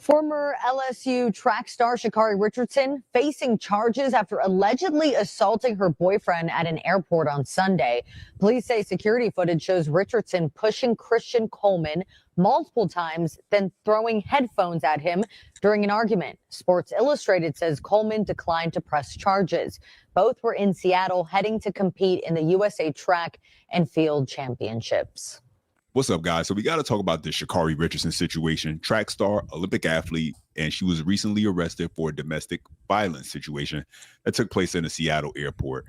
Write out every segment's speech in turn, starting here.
Former LSU track star Sha'Carri Richardson facing charges after allegedly assaulting her boyfriend at an airport on Sunday. Police say security footage shows Richardson pushing Christian Coleman multiple times, then throwing headphones at him during an argument. Sports Illustrated says Coleman declined to press charges. Both were in Seattle heading to compete in the USA Track and Field Championships. What's up, guys? So we got to talk about this Sha'Carri Richardson situation. Track star, Olympic athlete, and she was recently arrested for a domestic violence situation that took place in a Seattle airport.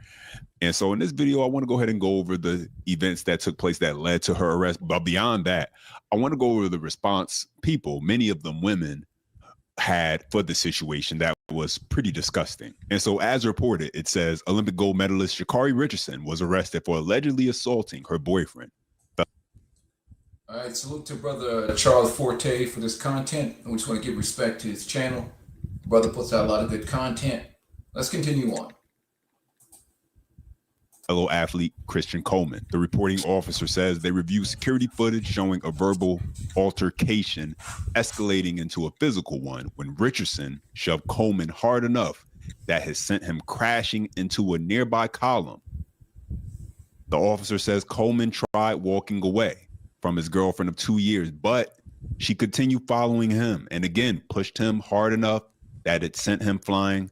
And so in this video, I want to go ahead and go over the events that took place that led to her arrest. But beyond that, I want to go over the response people, many of them women, had for the situation that was pretty disgusting. And so as reported, it says Olympic gold medalist Sha'Carri Richardson was arrested for allegedly assaulting her boyfriend. All right, salute to brother Charles Forte for this content. And we just want to give respect to his channel. Brother puts out a lot of good content. Let's continue on. Fellow athlete Christian Coleman. The reporting officer says they reviewed security footage showing a verbal altercation escalating into a physical one when Richardson shoved Coleman hard enough that has sent him crashing into a nearby column. The officer says Coleman tried walking away from his girlfriend of 2 years, but she continued following him and again pushed him hard enough that it sent him flying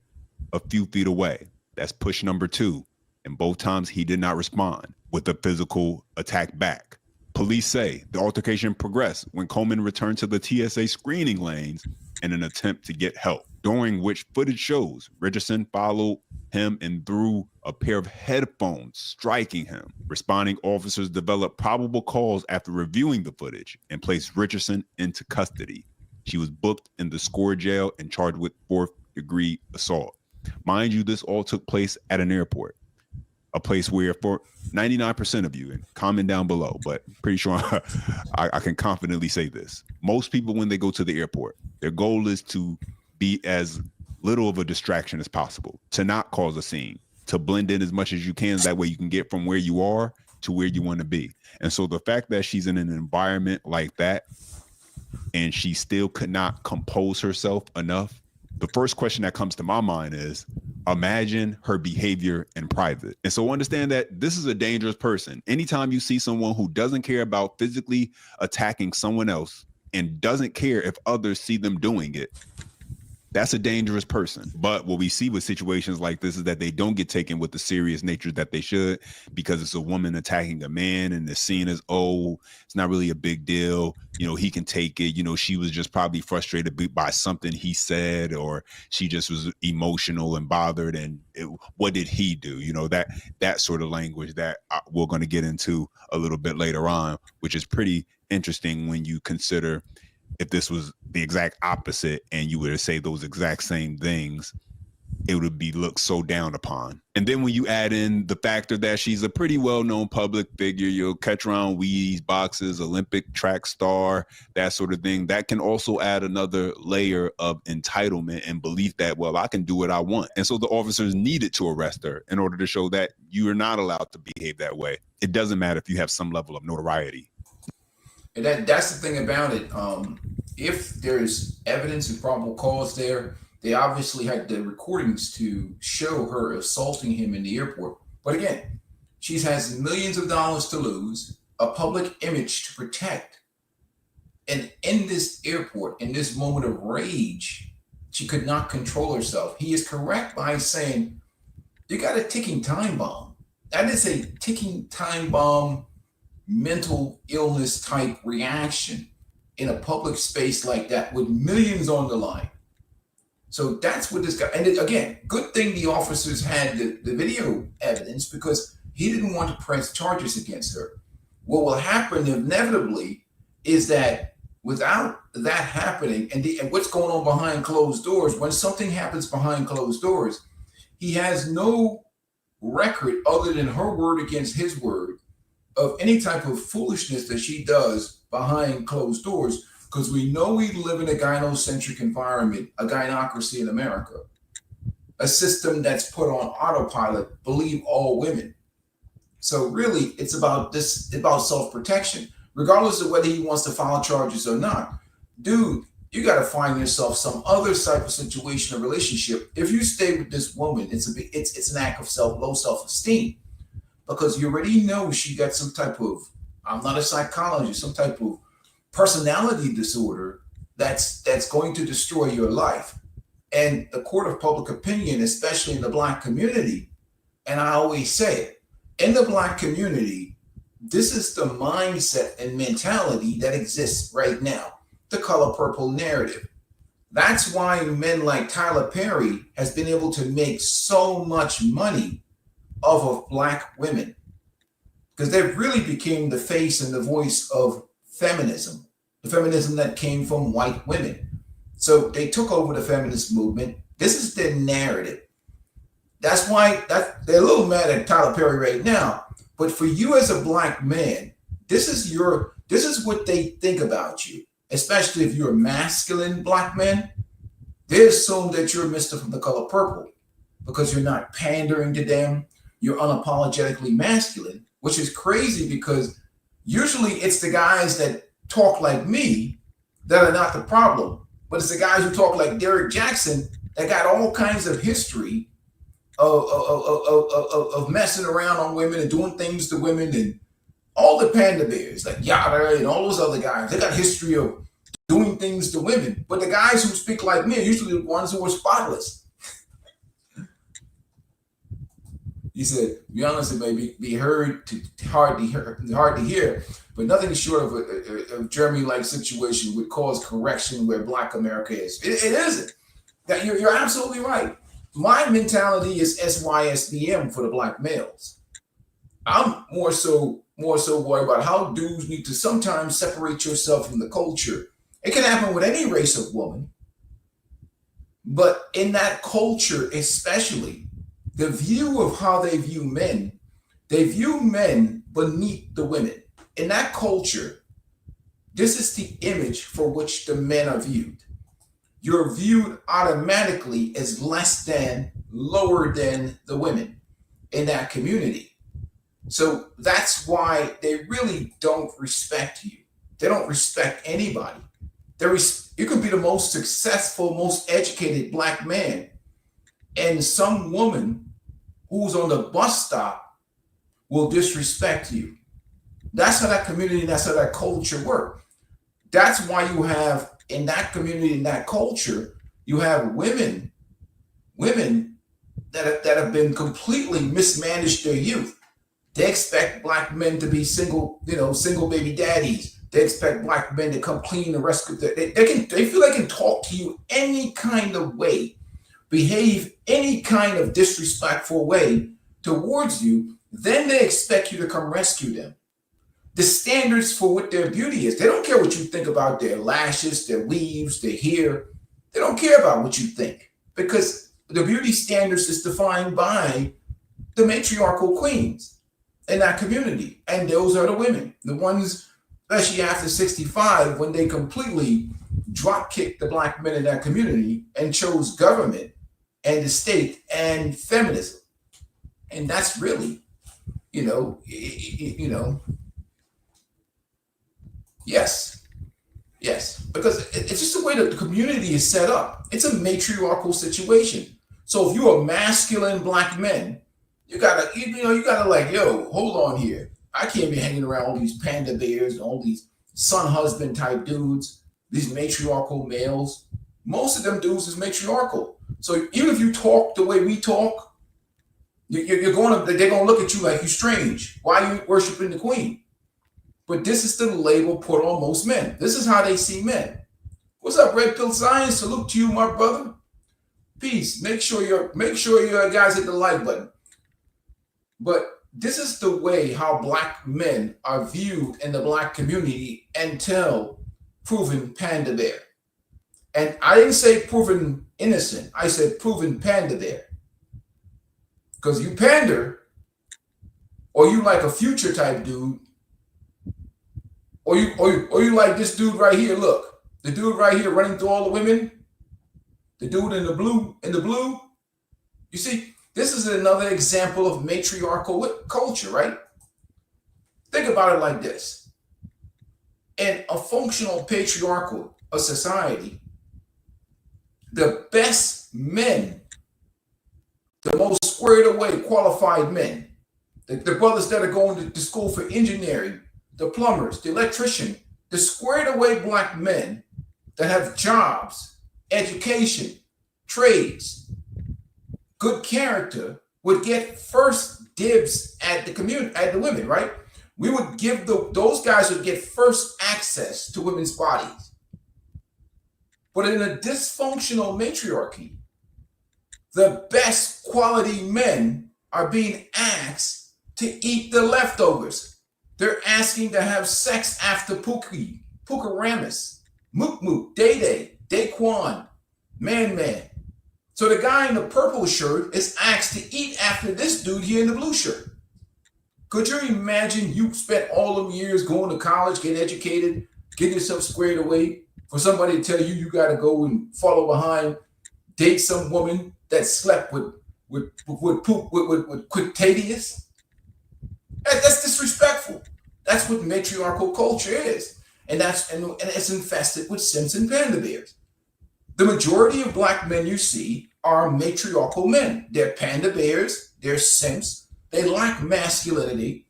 a few feet away. That's push number 2. And both times he did not respond with a physical attack back. Police say the altercation progressed when Coleman returned to the TSA screening lanes in an attempt to get help, during which footage shows Richardson followed him and threw a pair of headphones, striking him. Responding officers developed probable cause after reviewing the footage and placed Richardson into custody. She was booked in the Score jail and charged with 4th-degree assault. Mind you, this all took place at an airport, a place where for 99% of you, and comment down below, but pretty sure I can confidently say this. Most people, when they go to the airport, their goal is to be as little of a distraction as possible, to not cause a scene, to blend in as much as you can. That way you can get from where you are to where you want to be. And so the fact that she's in an environment like that and she still could not compose herself enough, the first question that comes to my mind is, imagine her behavior in private. And so understand that this is a dangerous person. Anytime you see someone who doesn't care about physically attacking someone else and doesn't care if others see them doing it, that's a dangerous person. But what we see with situations like this is that they don't get taken with the serious nature that they should, because it's a woman attacking a man and the scene is, oh, it's not really a big deal. You know, he can take it. You know, she was just probably frustrated by something he said, or she just was emotional and bothered. And what did he do? You know, that sort of language that we're going to get into a little bit later on, which is pretty interesting when you consider if this was the exact opposite and you were to say those exact same things, it would be looked so down upon. And then when you add in the factor that she's a pretty well-known public figure, you'll catch around Wheaties boxes, Olympic track star, that sort of thing, that can also add another layer of entitlement and belief that, well, I can do what I want. And so the officers needed to arrest her in order to show that you are not allowed to behave that way. It doesn't matter if you have some level of notoriety. And that's the thing about it. If there's evidence and probable cause there, they obviously had the recordings to show her assaulting him in the airport. But again, she has millions of dollars to lose, a public image to protect. And in this airport, in this moment of rage, she could not control herself. He is correct by saying, you got a ticking time bomb. That is a ticking time bomb, mental illness type reaction in a public space like that with millions on the line. So that's what this guy, and again, good thing the officers had the video evidence, because he didn't want to press charges against her. What will happen inevitably is that without that happening, and what's going on behind closed doors, when something happens behind closed doors, he has no record other than her word against his word of any type of foolishness that she does behind closed doors, because we know we live in a gynocentric environment, a gynocracy in America, a system that's put on autopilot, believe all women. So really, it's about self-protection, regardless of whether he wants to file charges or not. Dude, you got to find yourself some other type of situation or relationship. If you stay with this woman, it's an act of low self-esteem, because you already know she got some type of, I'm not a psychologist, some type of personality disorder that's going to destroy your life. And the court of public opinion, especially in the Black community, and I always say it, in the Black community, this is the mindset and mentality that exists right now. The color purple narrative. That's why men like Tyler Perry has been able to make so much money off of Black women, because they really became the face and the voice of feminism, the feminism that came from white women. So they took over the feminist movement. This is their narrative. That's why they're a little mad at Tyler Perry right now. But for you as a Black man, this is what they think about you. Especially if you're a masculine Black man, they assume that you're Mr. from the color purple, because you're not pandering to them. You're unapologetically masculine, which is crazy, because usually it's the guys that talk like me that are not the problem, but it's the guys who talk like Derek Jackson that got all kinds of history of messing around on women and doing things to women, and all the panda bears like Yada and all those other guys. They got history of doing things to women, but the guys who speak like me are usually the ones who are spotless. He said, to be honest, it may be hard to hear, but nothing short of a Germany-like situation would cause correction where Black America is. It isn't. That you're absolutely right. My mentality is SYSBM for the Black males. I'm more so worried about how dudes need to sometimes separate yourself from the culture. It can happen with any race of woman, but in that culture especially, the view of how they view men beneath the women. In that culture, this is the image for which the men are viewed. You're viewed automatically as less than, lower than the women in that community. So that's why they really don't respect you. They don't respect anybody. You could be the most successful, most educated Black man, and some woman who's on the bus stop will disrespect you. That's how that community, that's how that culture works. That's why you have, in that community, in that culture, you have women that have been completely mismanaged their youth. They expect Black men to be single baby daddies. They expect Black men to come clean the rest of they feel they can talk to you any kind of way, behave any kind of disrespectful way towards you. Then they expect you to come rescue them. The standards for what their beauty is. They don't care what you think about their lashes, their weaves, their hair. They don't care about what you think, because the beauty standards is defined by the matriarchal queens in that community. And those are the women, the ones, especially after 65, when they completely drop kicked the Black men in that community and chose government and the state and feminism. And that's really, yes, because it's just the way that the community is set up. It's a matriarchal situation. So if you're a masculine Black man, you gotta hold on here. I can't be hanging around all these panda bears and all these son husband type dudes, these matriarchal males. Most of them dudes is matriarchal. So even if you talk the way we talk, they're gonna look at you like you're strange. Why are you worshiping the queen? But this is the label put on most men. This is how they see men. What's up, Red Pill Science? Salute to you, my brother. Peace. Make sure you guys hit the like button. But this is the way how Black men are viewed in the Black community until proven panda bear. And I didn't say proven innocent. I said proven panda bear. Because you pander, or you like a Future type dude, or you like this dude right here. Look, the dude right here running through all the women, the dude in the blue. You see, this is another example of matriarchal culture, right? Think about it like this. In a functional patriarchal a society, the best men, the most squared away, qualified men, the brothers that are going to school for engineering, the plumbers, the electrician, the squared away black men that have jobs, education, trades, good character would get first dibs at the community, at the women, right? We would give those guys would get first access to women's bodies. But in a dysfunctional matriarchy, the best quality men are being asked to eat the leftovers. They're asking to have sex after Pookie, Pookaramus, Mook Mook, Day Day, Daquan, Man Man. So the guy in the purple shirt is asked to eat after this dude here in the blue shirt. Could you imagine you spent all them years going to college, getting educated, getting yourself squared away for somebody to tell you you got to go and follow behind, date some woman that slept with Quictadius? That's disrespectful. That's what matriarchal culture is. And it's infested with simps and panda bears. The majority of black men you see are matriarchal men. They're panda bears, they're simps, they lack masculinity.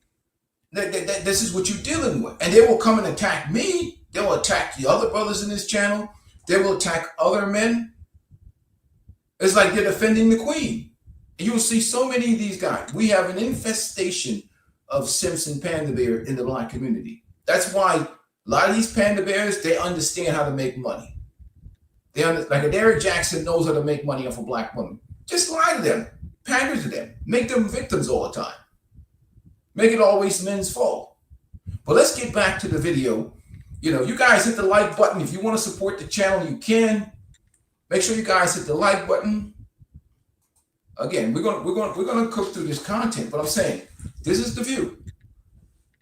This is what you're dealing with. And they will come and attack me. They will attack the other brothers in this channel. They will attack other men. It's like they're defending the queen. And you'll see so many of these guys. We have an infestation of simps and panda bear in the black community. That's why a lot of these panda bears, they understand how to make money. Like a Derek Jackson knows how to make money off of black women. Just lie to them, pander to them, make them victims all the time. Make it always men's fault. But let's get back to the video. You guys hit the like button. If you want to support the channel, you can. Make sure you guys hit the like button. Again, we're gonna cook through this content, but I'm saying this is the view.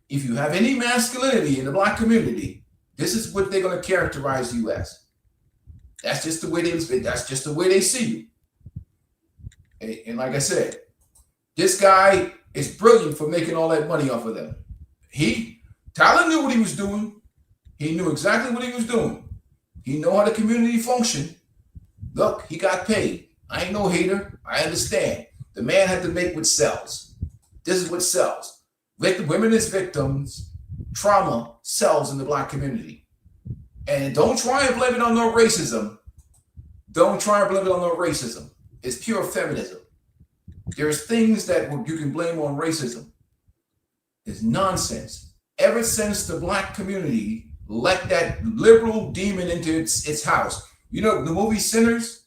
If you have any masculinity in the black community, this is what they're gonna characterize you as. That's just the way they see you. And like I said, this guy is brilliant for making all that money off of them. Tyler knew what he was doing. He knew exactly what he was doing. He know how the community function. Look, he got paid. I ain't no hater. I understand. The man had to make what sells. This is what sells. Women as victims, trauma sells in the black community. And don't try and blame it on no racism. Don't try and blame it on no racism. It's pure feminism. There's things that you can blame on racism. It's nonsense. Ever since the black community let that liberal demon into its house. The movie Sinners?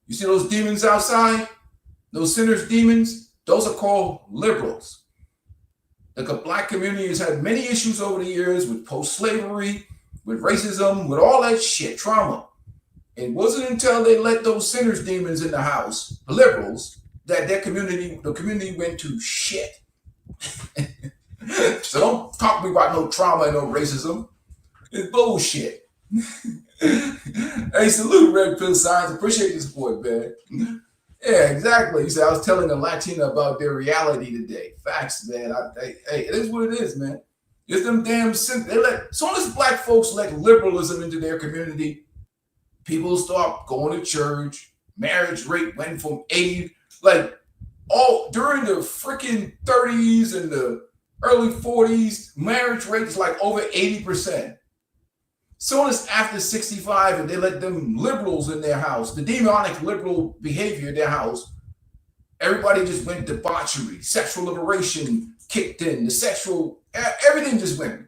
You see those demons outside? Those sinners demons? Those are called liberals. The black community has had many issues over the years with post-slavery, with racism, with all that shit, trauma. It wasn't until they let those sinners demons in the house, the liberals, that the community went to shit. So don't talk to me about no trauma and no racism. It's bullshit. Hey, salute Red Pill Science. Appreciate the support, man. Yeah, exactly. You said I was telling a Latina about their reality today. Facts, man. Hey, it is what it is, man. It's them damn simp. As soon as black folks let liberalism into their community, people start going to church. Marriage rate went from 80, during the freaking 30s and the early 40s, marriage rate is like over 80%. Soon as after 65 and they let them liberals in their house, the demonic liberal behavior in their house, everybody just went debauchery, sexual liberation kicked in, everything just went,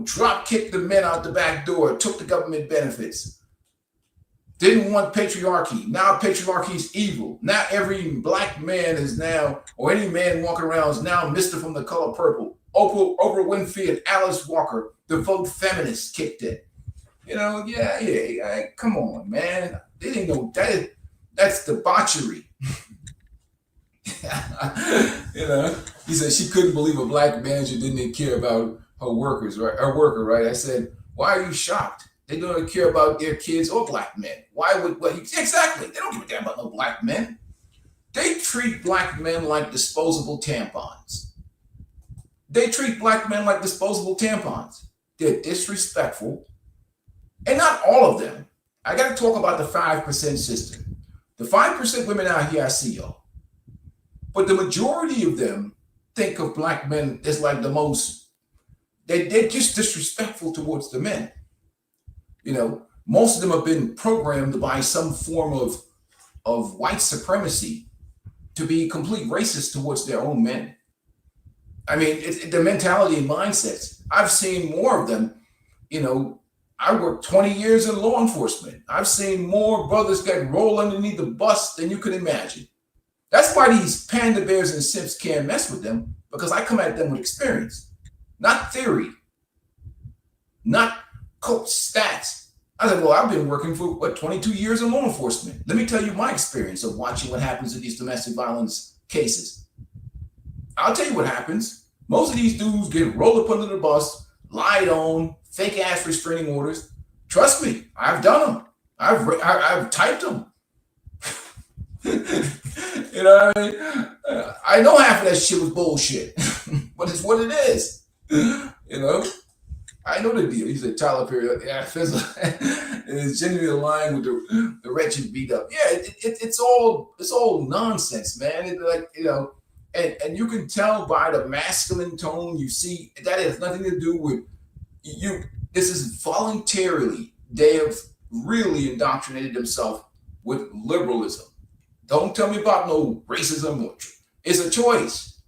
drop kicked the men out the back door, took the government benefits. Didn't want patriarchy. Now patriarchy is evil. Now every black man is now, or any man walking around is now Mr. from the color purple. Oprah Winfrey and Alice Walker, the vote feminists kicked in. Come on, man. They didn't know that. That's debauchery. He said she couldn't believe a black manager didn't care about her workers, right? Her worker, right? I said, why are you shocked? They don't care about their kids or black men. Exactly. They don't give a damn about no black men. They treat black men like disposable tampons. They treat black men like disposable tampons. they're disrespectful, and not all of them. I got to talk about the 5% system. The 5% women out here, I see y'all. But the majority of them think of black men as like the most, they're just disrespectful towards the men. You know, most of them have been programmed by some form of white supremacy to be complete racist towards their own men. I mean, it's the mentality and mindsets. I've seen more of them. You know, I worked 20 years in law enforcement. I've seen more brothers get rolled underneath the bus than you could imagine. That's why these panda bears and simps can't mess with them, because I come at them with experience, not theory, not coach stats. I said, well, I've been working for 22 years in law enforcement. Let me tell you my experience of watching what happens in these domestic violence cases. I'll tell you what happens. Most of these dudes get rolled up under the bus, lied on, fake ass restraining orders. Trust me, I've done them. I've typed them. You know what I mean? I know half of that shit was bullshit, but it's what it is. You know, I know the deal. He said Tyler Perry, yeah, is genuinely aligned with the wretched beat up. Yeah, it's all nonsense, man. It's like, you know, and you can tell by the masculine tone you see that has nothing to do with you. This is voluntarily. They have really indoctrinated themselves with liberalism. Don't tell me about no racism. It's a choice.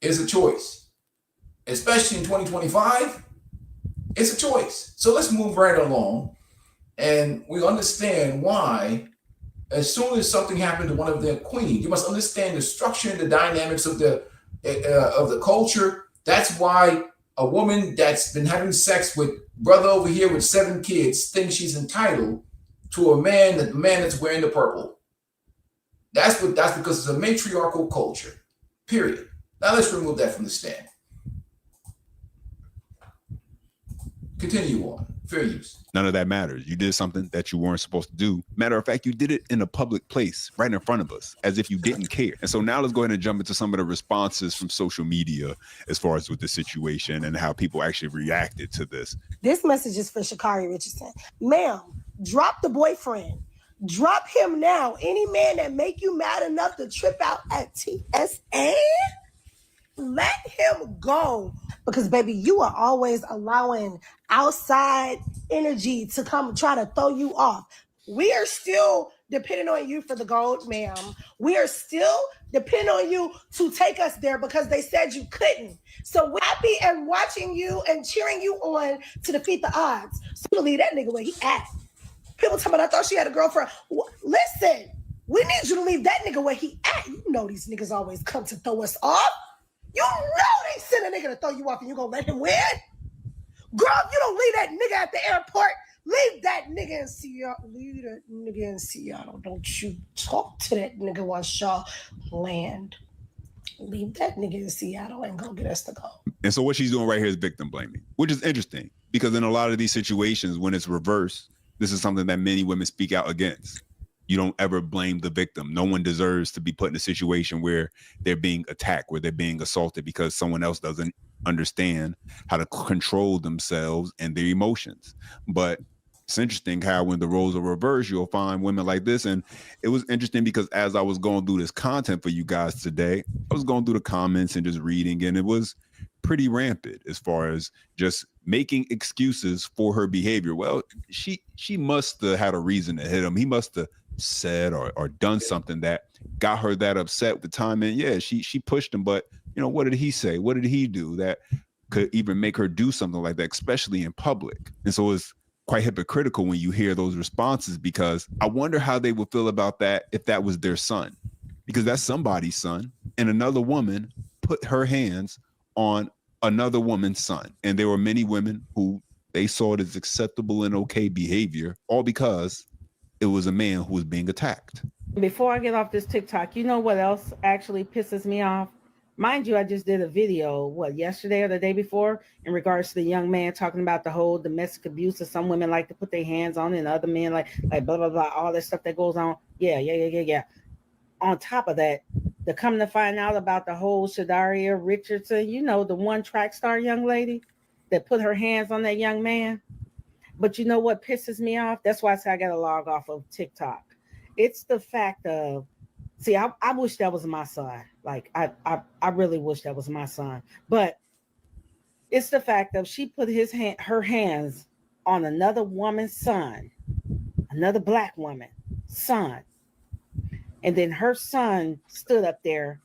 It's a choice. Especially in 2025, it's a choice. So let's move right along. And we understand why, as soon as something happened to one of their queens, you must understand the structure and the dynamics of the culture. That's why a woman that's been having sex with brother over here with 7 kids thinks she's entitled to a man, the man that's wearing the purple. That's because it's a matriarchal culture, period. Now let's remove that from the stand. Continue on. Fair use. None of that matters. You did something that you weren't supposed to do. Matter of fact, you did it in a public place right in front of us, as if you didn't care. And so now let's go ahead and jump into some of the responses from social media as far as with the situation and how people actually reacted to this. This message is for Sha'Carri Richardson. Ma'am, drop the boyfriend. Drop him now. Any man that make you mad enough to trip out at TSA, let him go. Because, baby, you are always allowing outside energy to come try to throw you off. We are still depending on you for the gold, ma'am. We are still depending on you to take us there because they said you couldn't. So we're happy and watching you and cheering you on to defeat the odds. So you leave that nigga where he at. People talking about, I thought she had a girlfriend. Listen, we need you to leave that nigga where he at. You know these niggas always come to throw us off. You know they send a nigga to throw you off and you gonna let him win? Girl, if you don't leave that nigga at the airport, leave that nigga in Seattle. Leave that nigga in Seattle. Don't you talk to that nigga once y'all land. Leave that nigga in Seattle and go get us the goal. And so what she's doing right here is victim blaming, which is interesting because in a lot of these situations, when it's reversed, this is something that many women speak out against. You don't ever blame the victim. No one deserves to be put in a situation where they're being attacked, where they're being assaulted because someone else doesn't understand how to control themselves and their emotions. But it's interesting how when the roles are reversed, you'll find women like this. And it was interesting because as I was going through this content for you guys today, I was going through the comments and just reading, and it was pretty rampant as far as just making excuses for her behavior. Well, she must have had a reason to hit him. He must have said or done something that got her that upset at the time. And yeah, she pushed him, but you know, what did he say? What did he do that could even make her do something like that, especially in public? And so it's quite hypocritical when you hear those responses, because I wonder how they would feel about that if that was their son, because that's somebody's son, and another woman put her hands on another woman's son. And there were many women who they saw it as acceptable and okay behavior, all because it was a man who was being attacked. Before I get off this TikTok, you know what else actually pisses me off? Mind you, I just did a video, yesterday or the day before, in regards to the young man talking about the whole domestic abuse that some women like to put their hands on and other men like blah, blah, blah, all that stuff that goes on. Yeah. On top of that, to come to find out about the whole Sha'Carri Richardson, you know, the one track star young lady, that put her hands on that young man. But you know what pisses me off? That's why I say I got to log off of TikTok. It's the fact of, see, I wish that was my son. Like, I really wish that was my son. But it's the fact of she put her hands on another woman's son, another black woman son. And then her son stood up there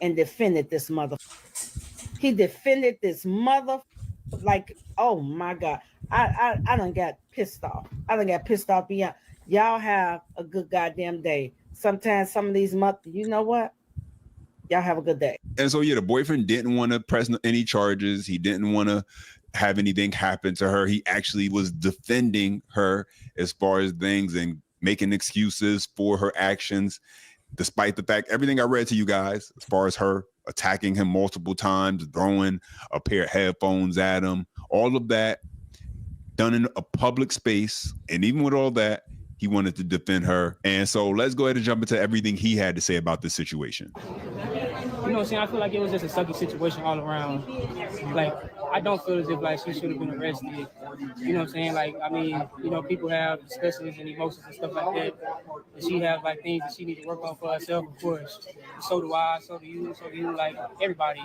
and defended this mother. He defended this mother like, oh my God. I done got pissed off. I done got pissed off beyond. Y'all have a good goddamn day. Sometimes some of these you know what? Y'all have a good day. And so, yeah, the boyfriend didn't want to press any charges. He didn't want to have anything happen to her. He actually was defending her as far as things and making excuses for her actions, despite the fact everything I read to you guys, as far as her attacking him multiple times, throwing a pair of headphones at him, all of that done in a public space. And even with all that, he wanted to defend her. And so let's go ahead and jump into everything he had to say about this situation. You know what I'm saying? I feel like it was just a sucky situation all around. Like, I don't feel as if, like, she should have been arrested. You know what I'm saying? Like, I mean, you know, people have discussions and emotions and stuff like that. And she have, like, things that she needs to work on for herself, of course. So do I, so do you, like, everybody.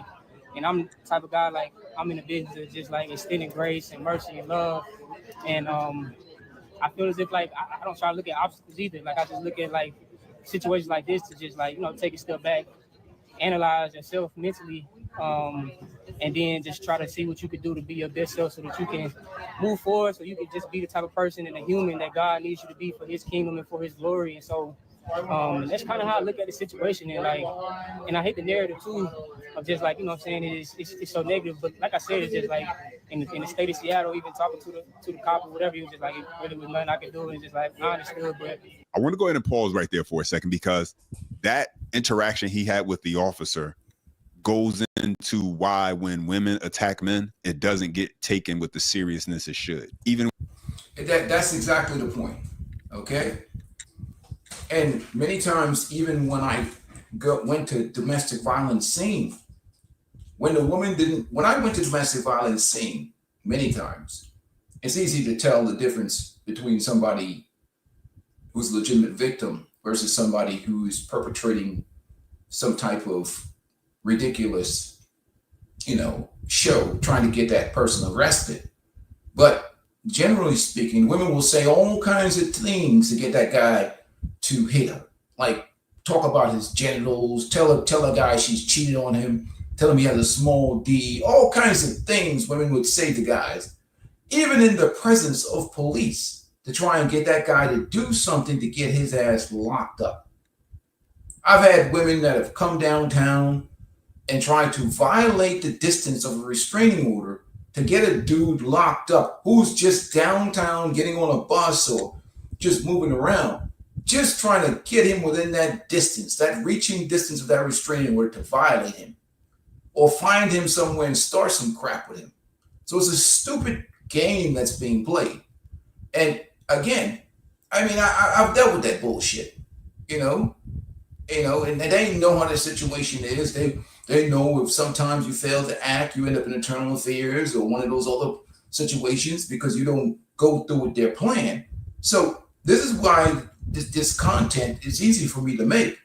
And I'm the type of guy, like, I'm in the business of just, like, extending grace and mercy and love. And I feel as if, like, I don't try to look at obstacles either. Like, I just look at, like, situations like this to just, like, you know, take a step back, analyze yourself mentally, and then just try to see what you could do to be your best self so that you can move forward, so you can just be the type of person and a human that God needs you to be for his kingdom and for his glory. And so that's kind of how I look at the situation. And like, and I hate the narrative too of just like, you know what I'm saying, it's so negative. But like I said, it's just like in the state of Seattle, even talking to the cop or whatever, it was just like, it really was nothing I could do. It's just like, I understood. But I want to go ahead and pause right there for a second, because that interaction he had with the officer goes into why when women attack men, it doesn't get taken with the seriousness it should. Even that's exactly the point. Okay. And many times, even when I went to domestic violence scene, when I went to domestic violence scene, many times, it's easy to tell the difference between somebody who's a legitimate victim versus somebody who's perpetrating some type of ridiculous, show trying to get that person arrested. But generally speaking, women will say all kinds of things to get that guy to hit her. Like talk about his genitals, tell a guy she's cheated on him, tell him he has a small D, all kinds of things women would say to guys, even in the presence of police, to try and get that guy to do something to get his ass locked up. I've had women that have come downtown and tried to violate the distance of a restraining order to get a dude locked up who's just downtown getting on a bus or just moving around, just trying to get him within that distance, that reaching distance of that restraining order to violate him or find him somewhere and start some crap with him. So it's a stupid game that's being played. And again, I mean, I've dealt with that bullshit, and they know how the situation is. They know if sometimes you fail to act, you end up in internal affairs or one of those other situations because you don't go through with their plan. So this is why this content is easy for me to make,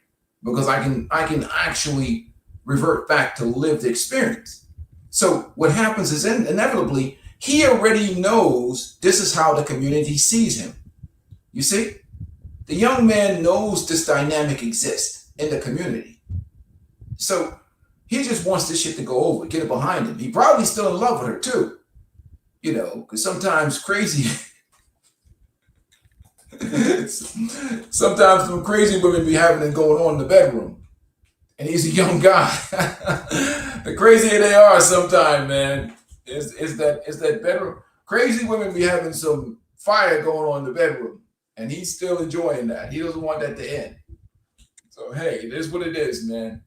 because I can actually revert back to lived experience. So what happens is inevitably, he already knows this is how the community sees him. You see, the young man knows this dynamic exists in the community. So he just wants this shit to go over, get it behind him. He probably still in love with her too, because sometimes crazy, sometimes some crazy women be having it going on in the bedroom. And he's a young guy. The crazier they are sometimes, man, is that bedroom. Crazy women be having some fire going on in the bedroom, and he's still enjoying that. He doesn't want that to end. So, hey, it is what it is, man.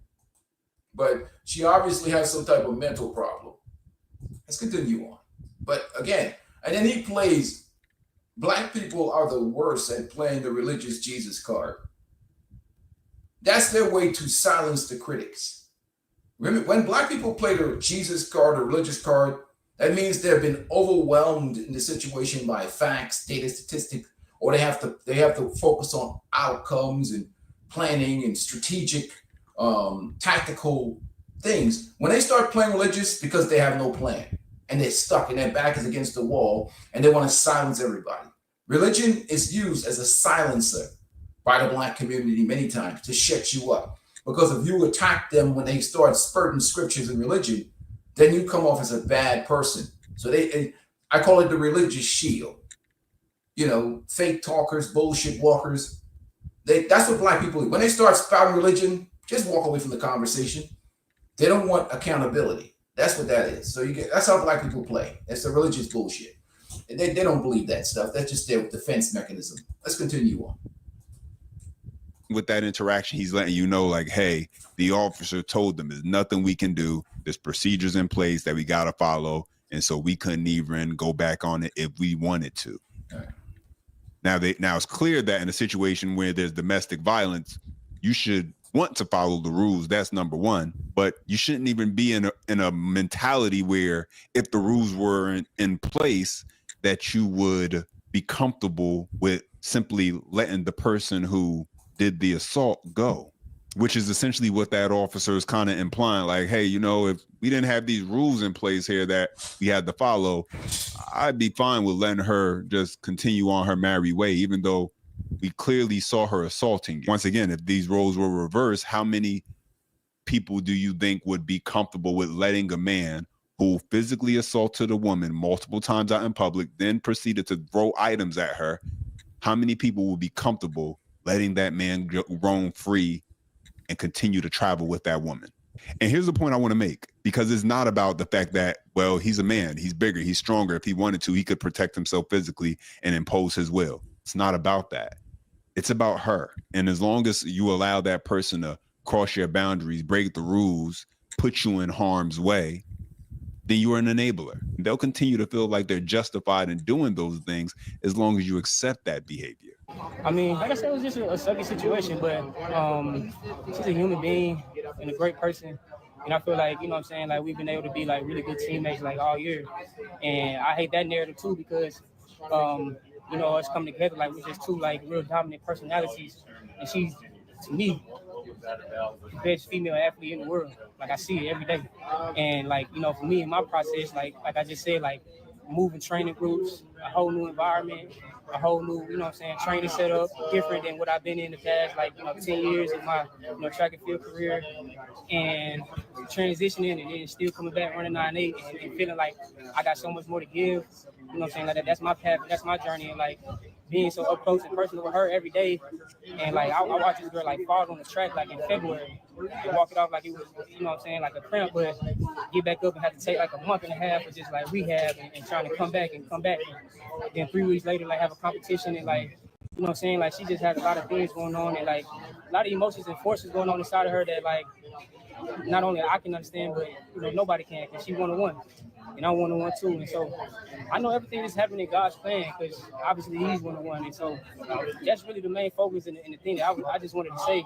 But she obviously has some type of mental problem. Let's continue on. But again, and then he plays, black people are the worst at playing the religious Jesus card. That's their way to silence the critics. When black people play the Jesus card or religious card, That means they've been overwhelmed in the situation by facts, data, statistics, or they have to focus on outcomes and planning and strategic, tactical things. When they start playing religious, because they have no plan and they're stuck and their back is against the wall and they want to silence everybody. Religion is used as a silencer by the Black community many times to shut you up. Because if you attack them when they start spurting scriptures and religion, then you come off as a bad person. So I call it the religious shield. You know, fake talkers, bullshit walkers. That's what Black people do. When they start spouting religion, just walk away from the conversation. They don't want accountability. That's what that is. So that's how Black people play. It's the religious bullshit. They don't believe that stuff. That's just their defense mechanism. Let's continue on. With that interaction, he's letting you know, like, hey, the officer told them there's nothing we can do. There's procedures in place that we got to follow. And so we couldn't even go back on it if we wanted to. Right. Now it's clear that in a situation where there's domestic violence, you should want to follow the rules. That's number one. But you shouldn't even be in a mentality where if the rules were in place, that you would be comfortable with simply letting the person who did the assault go, which is essentially what that officer is kind of implying. Like, hey, you know, if we didn't have these rules in place here that we had to follow, I'd be fine with letting her just continue on her merry way, even though we clearly saw her assaulting you. Once again, if these roles were reversed, how many people do you think would be comfortable with letting a man who physically assaulted a woman multiple times out in public, then proceeded to throw items at her? How many people would be comfortable letting that man roam free and continue to travel with that woman? And here's the point I want to make, because it's not about the fact that, well, he's a man, he's bigger, he's stronger. If he wanted to, he could protect himself physically and impose his will. It's not about that. It's about her. And as long as you allow that person to cross your boundaries, break the rules, put you in harm's way, then you are an enabler. They'll continue to feel like they're justified in doing those things as long as you accept that behavior. I mean, like I said, it was just a sucky situation, but she's a human being and a great person. And I feel like, you know what I'm saying, like we've been able to be like really good teammates like all year. And I hate that narrative too, because, you know, it's coming together like we're just two like real dominant personalities. And she's, to me, the best female athlete in the world. Like I see it every day. And like, you know, for me in my process, like I just said, like moving training groups, a whole new environment, a whole new, you know what I'm saying, training setup, different than what I've been in the past, like, you know, 10 years of my, you know, track and field career, and transitioning and then still coming back running 9.8 and feeling like I got so much more to give, you know what I'm saying, like that's my path, that's my journey, and like being so up close and personal with her every day. And like I watched this girl like fall on the track like in February and walk it off like it was, you know what I'm saying, like a cramp, but get back up and have to take like a month and a half of just like rehab and trying to come back. And then 3 weeks later, like have a competition and like, you know what I'm saying, like she just has a lot of things going on and like a lot of emotions and forces going on inside of her that like not only I can understand, but you know nobody can, because she 1-on-1 and I'm 1-on-1 too. And so I know everything is happening in God's plan, because obviously he's 1-on-1, and so that's really the main focus and the thing that I just wanted to say.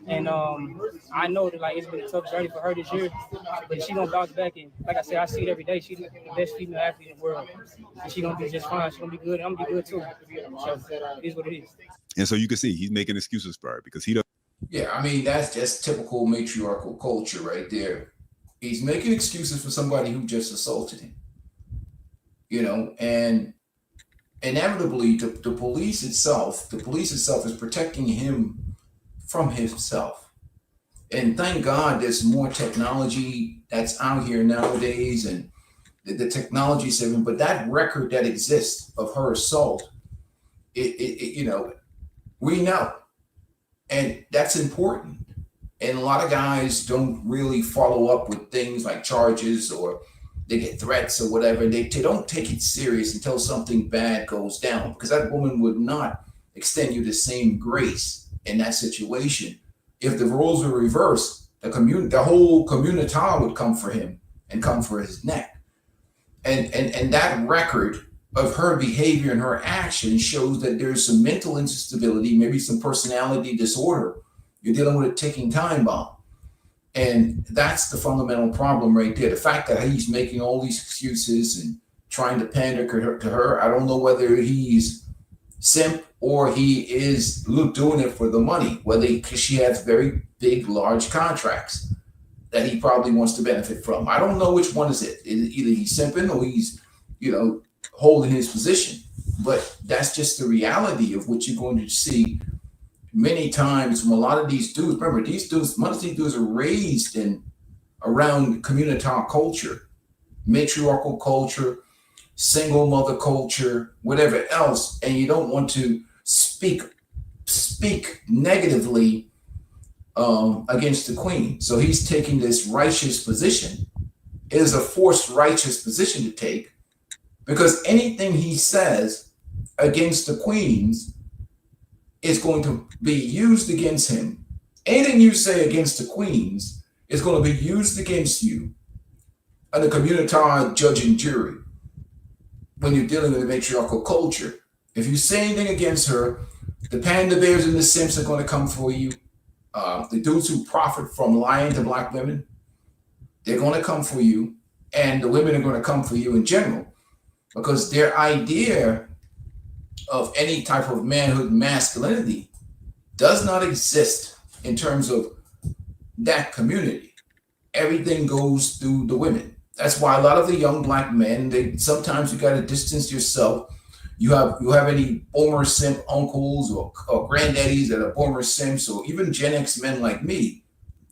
And I know that like it's been a tough journey for her this year, but she gonna bounce back. And like I said, I see it every day. She's the best female athlete in the world, and she gonna be just fine. She gonna be good. I'm gonna be good too. So it is what it is. And so you can see he's making excuses for her because he doesn't. Yeah, I mean, that's just typical matriarchal culture right there. He's making excuses for somebody who just assaulted him. You know, and inevitably the police itself is protecting him from himself. And thank God there's more technology that's out here nowadays, and the technology is saving, but that record that exists of her assault, it you know, we know. And that's important. And a lot of guys don't really follow up with things like charges, or they get threats or whatever. They don't take it serious until something bad goes down, because that woman would not extend you the same grace in that situation. If the roles were reversed, the whole community would come for him and come for his neck. And that record of her behavior and her action shows that there's some mental instability, maybe some personality disorder. You're dealing with a ticking time bomb. And that's the fundamental problem right there. The fact that he's making all these excuses and trying to pander to her, I don't know whether he's simp or he is doing it for the money, because she has very big, large contracts that he probably wants to benefit from. I don't know which one is it. Either he's simping or he's, holding his position. But that's just the reality of what you're going to see many times from a lot of these dudes. Remember, most of these dudes are raised around community culture, matriarchal culture, single mother culture, whatever else, and you don't want to speak negatively against the queen. So he's taking this righteous position. It is a forced righteous position to take, because anything he says against the queens is going to be used against him. Anything you say against the queens is going to be used against you and the community judge and jury when you're dealing with a matriarchal culture. If you say anything against her, the panda bears and the simps are going to come for you. The dudes who profit from lying to black women, they're going to come for you. And the women are going to come for you in general, because their idea of any type of manhood masculinity does not exist in terms of that community. Everything goes through the women. That's why a lot of the young black men, sometimes you got to distance yourself. You have any boomer simp uncles or granddaddies that are boomer simps, or even Gen X men like me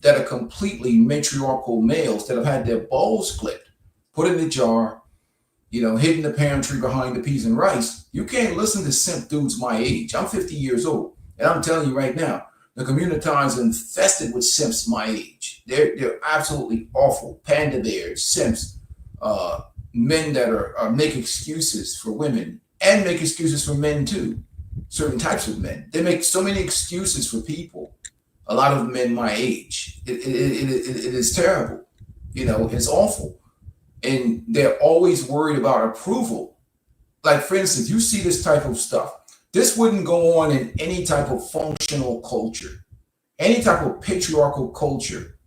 that are completely matriarchal males that have had their balls clipped, put in the jar, hidden the pantry behind the peas and rice. You can't listen to simp dudes my age. I'm 50 years old, and I'm telling you right now, the community is infested with simps my age. They're absolutely awful. Panda bears, simps, men that are make excuses for women and make excuses for men too. Certain types of men. They make so many excuses for people. A lot of men my age. It is terrible. It's awful. And they're always worried about approval. Like, for instance, you see this type of stuff. This wouldn't go on in any type of functional culture. Any type of patriarchal culture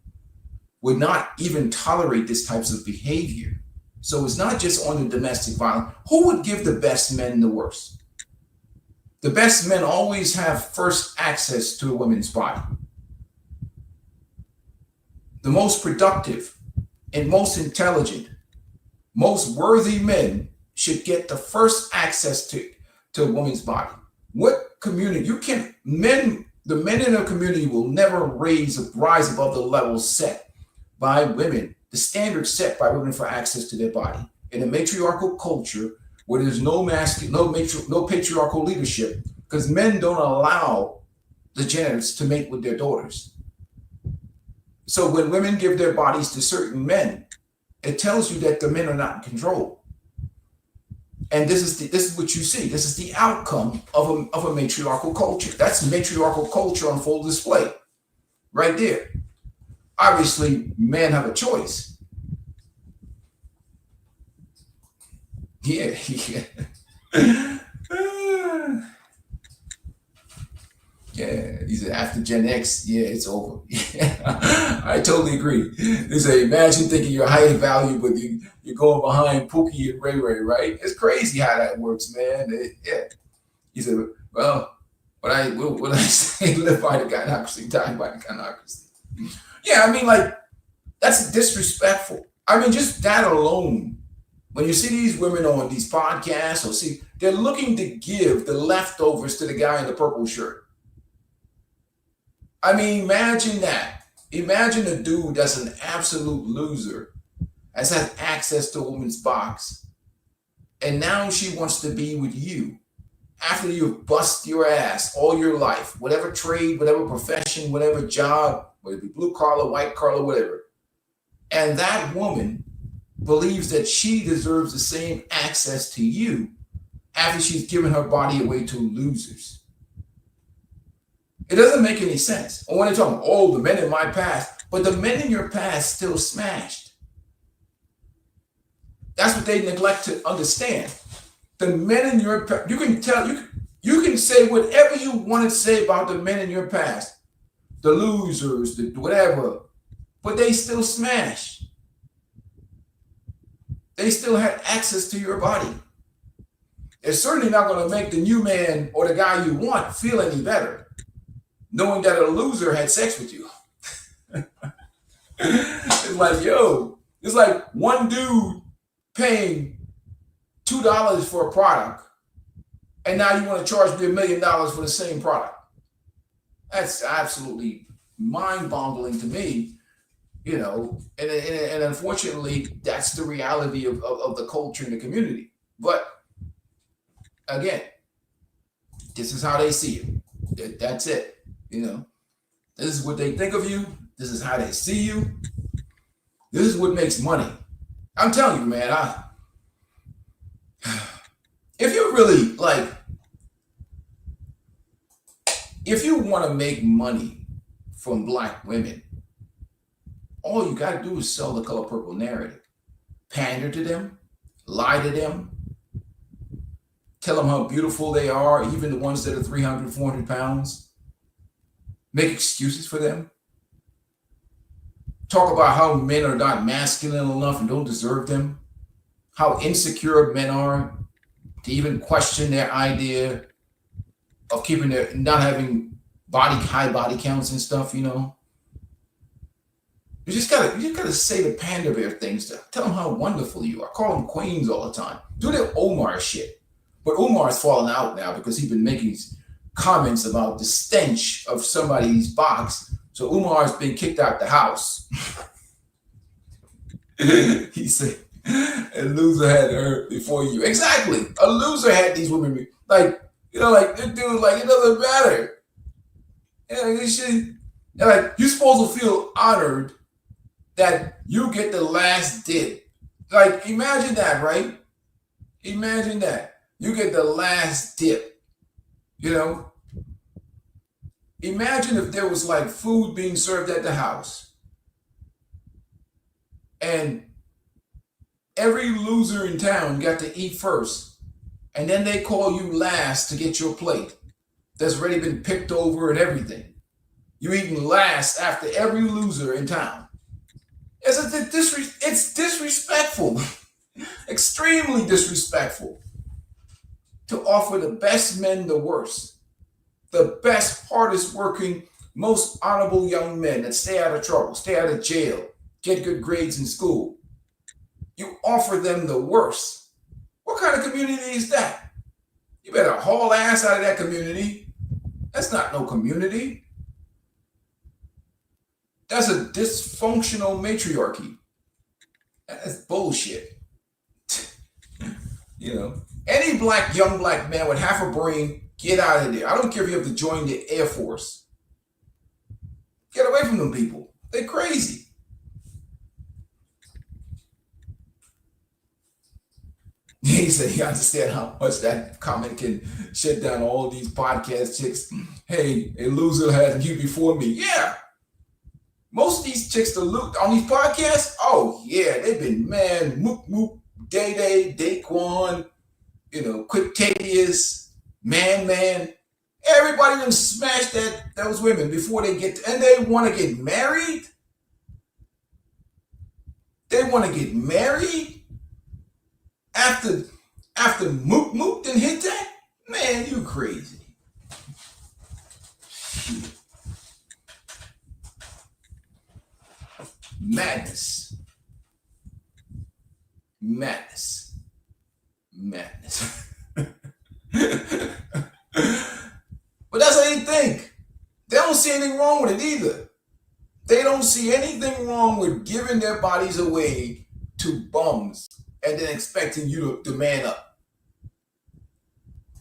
would not even tolerate this types of behavior. So it's not just on the domestic violence. Who would give the best men the worst? The best men always have first access to a woman's body. The most productive and most intelligent, most worthy men should get the first access to a woman's body. What community? The men in a community will never rise above the level set by women, the standard set by women for access to their body. In a matriarchal culture where there's no patriarchal leadership, because men don't allow the genitals to mate with their daughters. So when women give their bodies to certain men, it tells you that the men are not in control. And this is what you see. This is the outcome of a matriarchal culture. That's matriarchal culture on full display right there. Obviously, men have a choice. Yeah. Yeah, he said after Gen X, yeah, it's over. Yeah, I totally agree. They say, imagine thinking you're highly valued, but you're going behind Pookie and Ray Ray, right? It's crazy how that works, man. Yeah. He said, well, what I say, live by the gynocracy, die by the gynocracy. Yeah, I mean, like, that's disrespectful. I mean, just that alone. When you see these women on these podcasts, they're looking to give the leftovers to the guy in the purple shirt. I mean, imagine that. Imagine a dude that's an absolute loser, has had access to a woman's box, and now she wants to be with you after you've bust your ass all your life, whatever trade, whatever profession, whatever job, whether it be blue collar, white collar, whatever. And that woman believes that she deserves the same access to you after she's given her body away to losers. It doesn't make any sense. Or when they're talking, the men in my past, but the men in your past still smashed. That's what they neglect to understand. The men in your past, you can say whatever you want to say about the men in your past, the losers, the whatever, but they still smash. They still had access to your body. It's certainly not going to make the new man or the guy you want feel any better, knowing that a loser had sex with you. It's like, yo, it's like one dude paying $2 for a product, and now you want to charge me $1 million for the same product. That's absolutely mind-boggling to me, you know, and unfortunately, that's the reality of the culture and the community. But again, this is how they see you. That's it. You know, this is what they think of you. This is how they see you. This is what makes money. I'm telling you, man, if you really like, if you want to make money from Black women, all you got to do is sell the Color Purple narrative. Pander to them, lie to them, tell them how beautiful they are, even the ones that are 300, 400 pounds. Make excuses for them. Talk about how men are not masculine enough and don't deserve them. How insecure men are to even question their idea of keeping their, not having high body counts and stuff, you know. You just gotta say the panda bear things to tell them how wonderful you are. Call them queens all the time. Do the Omar shit. But Omar's fallen out now because he's been making comments about the stench of somebody's box. So Umar's been kicked out the house. He said, a loser had her before you. Exactly. A loser had these women. Like, you know, like, this dude, like, it doesn't matter. Like, you're supposed to feel honored that you get the last dib. Like, imagine that, right? Imagine that. You get the last dip, you know? Imagine if there was like food being served at the house and every loser in town got to eat first, and then they call you last to get your plate that's already been picked over and everything. You eating last after every loser in town. It's disrespectful, extremely disrespectful to offer the best men the worst. The best, hardest working, most honorable young men that stay out of trouble, stay out of jail, get good grades in school. You offer them the worst. What kind of community is that? You better haul ass out of that community. That's not no community. That's a dysfunctional matriarchy. That's bullshit. You know, any young black man with half a brain, get out of there. I don't care if you have to join the Air Force. Get away from them people. They're crazy. He said he understand how much that comment can shut down all these podcast chicks. Hey, a loser had you before me. Yeah. Most of these chicks that look on these podcasts, oh yeah, they've been man, Mook Mook, Day Day, Daquan, you know, Quictadius, Man. Everybody done smashed those women before they get and they want to get married. They want to get married after Mook Mook done hit that? Man, you crazy. Shit. Madness. But that's how they think. They don't see anything wrong with it either. They don't see anything wrong with giving their bodies away to bums and then expecting you to man up.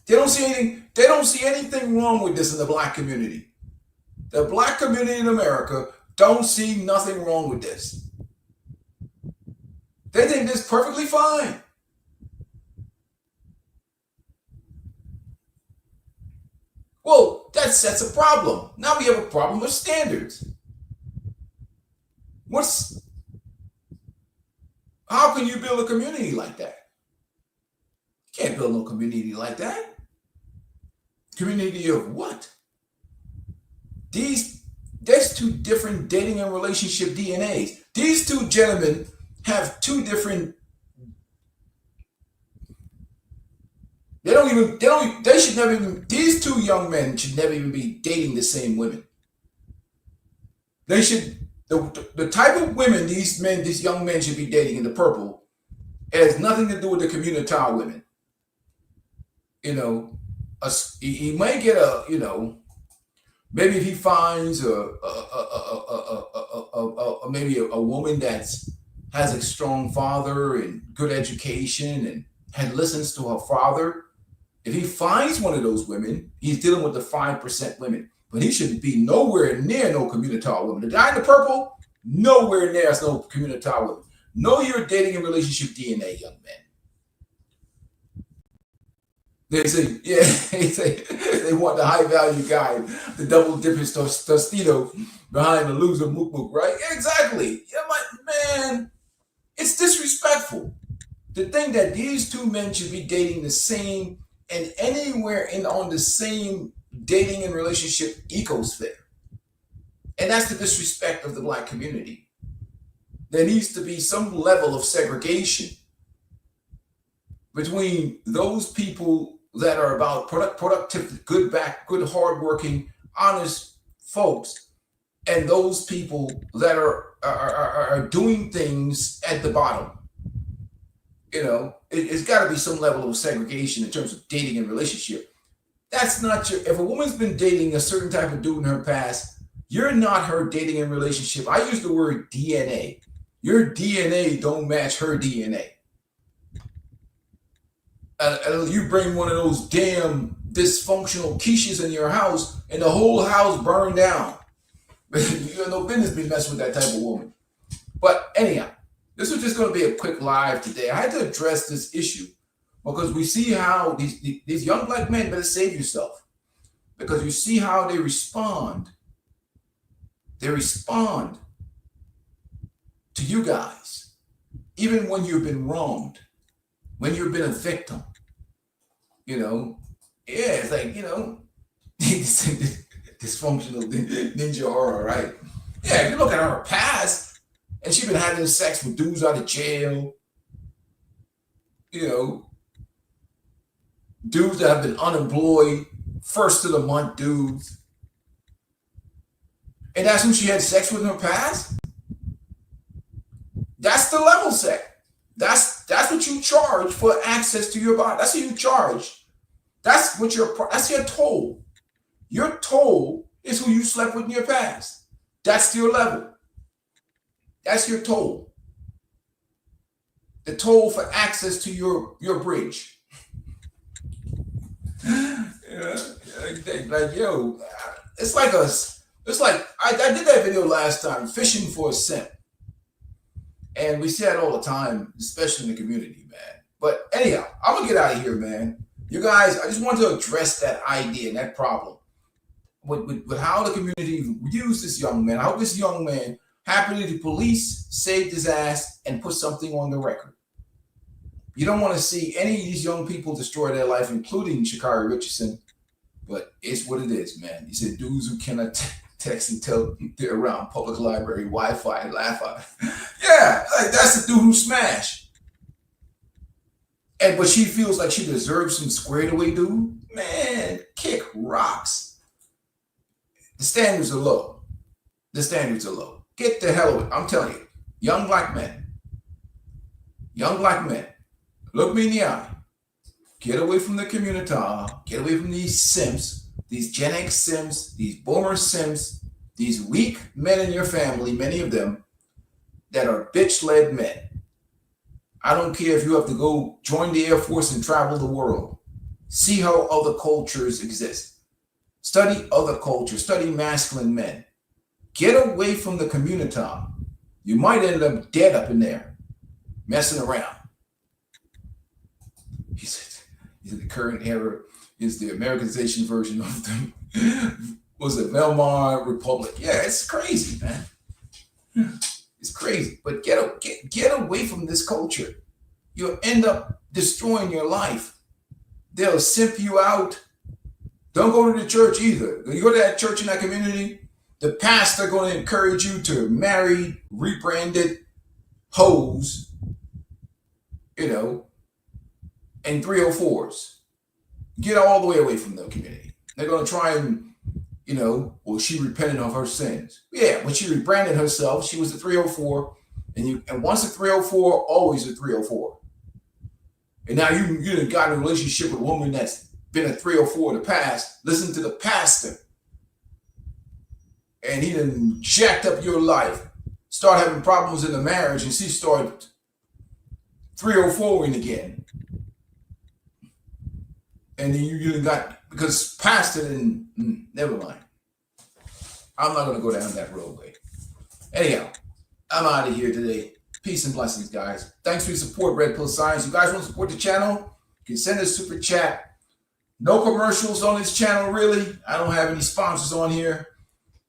They don't see anything wrong with this in the black community. The black community in America don't see nothing wrong with this. They think this is perfectly fine. Well, that's a problem. Now we have a problem with standards. How can you build a community like that? You can't build no community like that. Community of what? These That's two different dating and relationship DNAs. These two gentlemen have two different. They should never even, these two young men should never even be dating the same women. They should, the type of women these young men should be dating in the purple, it has nothing to do with the community women. You know, he might get a, you know, maybe if he finds maybe a woman that's has a strong father and good education and listens to her father. If he finds one of those women, he's dealing with the 5% women, but he should be nowhere near no community women. The guy in the purple, nowhere near is no community women. Know your dating and relationship DNA, young man. They say, yeah, they want the high value guy, the double dipping Tostito behind the loser mook mook, right? Exactly. Yeah, man, it's disrespectful to think that these two men should be dating the same and anywhere on the same dating and relationship ecosphere. And that's the disrespect of the Black community. There needs to be some level of segregation between those people that are about productive, good, hardworking, honest folks, and those people that are doing things at the bottom. You know, it's got to be some level of segregation in terms of dating and relationship. That's not your. If a woman's been dating a certain type of dude in her past, you're not her dating and relationship. I use the word DNA. Your DNA don't match her DNA. You bring one of those damn dysfunctional quiches in your house, and the whole house burned down. You have no business be messing with that type of woman. But anyhow, this was just going to be a quick live today. I had to address this issue because we see how these young Black men better save yourself, because you see how they respond. They respond to you guys, even when you've been wronged, when you've been a victim. You know, yeah, it's like, you know, dysfunctional ninja horror, right? Yeah, if you look at her past, and she's been having sex with dudes out of jail, you know, dudes that have been unemployed, first of the month dudes. And that's who she had sex with in her past? That's the level set. That's what you charge for access to your body. That's what you charge. That's your toll. Your toll is who you slept with in your past. That's your level. That's your toll. The toll for access to your bridge. Yeah, like yo, it's like I did that video last time, fishing for a simp. And we see that all the time, especially in the community, man. But anyhow, I'm gonna get out of here, man. You guys, I just wanted to address that idea and that problem with how the community views this young man. I hope this young man, happily the police saved his ass and put something on the record. You don't want to see any of these young people destroy their life, including Sha'Carri Richardson. But it's what it is, man. He said dudes who cannot text and tell they're around public library, Wi-Fi, and laugh at it. Yeah, like that's the dude who smashed. But she feels like she deserves some squared away dude. Man, kick rocks. The standards are low. The standards are low. Get the hell away. I'm telling you, young black men, look me in the eye. Get away from the community. Get away from these simps, these Gen X simps, these boomer simps, these weak men in your family, many of them, that are bitch-led men. I don't care if you have to go join the Air Force and travel the world. See how other cultures exist. Study other cultures. Study masculine men. Get away from the community. You might end up dead up in there, messing around. He said the current era is the Americanization version of the, was it Weimar Republic? Yeah, it's crazy, man. It's crazy, but get away from this culture. You'll end up destroying your life. They'll simp you out. Don't go to the church either. When you go to that church in that community, the pastor going to encourage you to marry rebranded hoes, you know, and 304s. Get all the way away from the community. They're going to try and, you know, well, she repented of her sins. Yeah, when she rebranded herself, she was a 304. And once a 304, always a 304. And now you got in a relationship with a woman that's been a 304 in the past. Listen to the pastor. And he done jacked up your life. Start having problems in the marriage, and she started 304ing again. And then you done got, because pastor didn't, never mind. I'm not going to go down that roadway. Anyhow, I'm out of here today. Peace and blessings, guys. Thanks for your support, Red Pill Science. You guys want to support the channel? You can send a super chat. No commercials on this channel, really. I don't have any sponsors on here.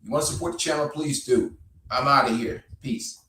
You want to support the channel, please do. I'm out of here. Peace.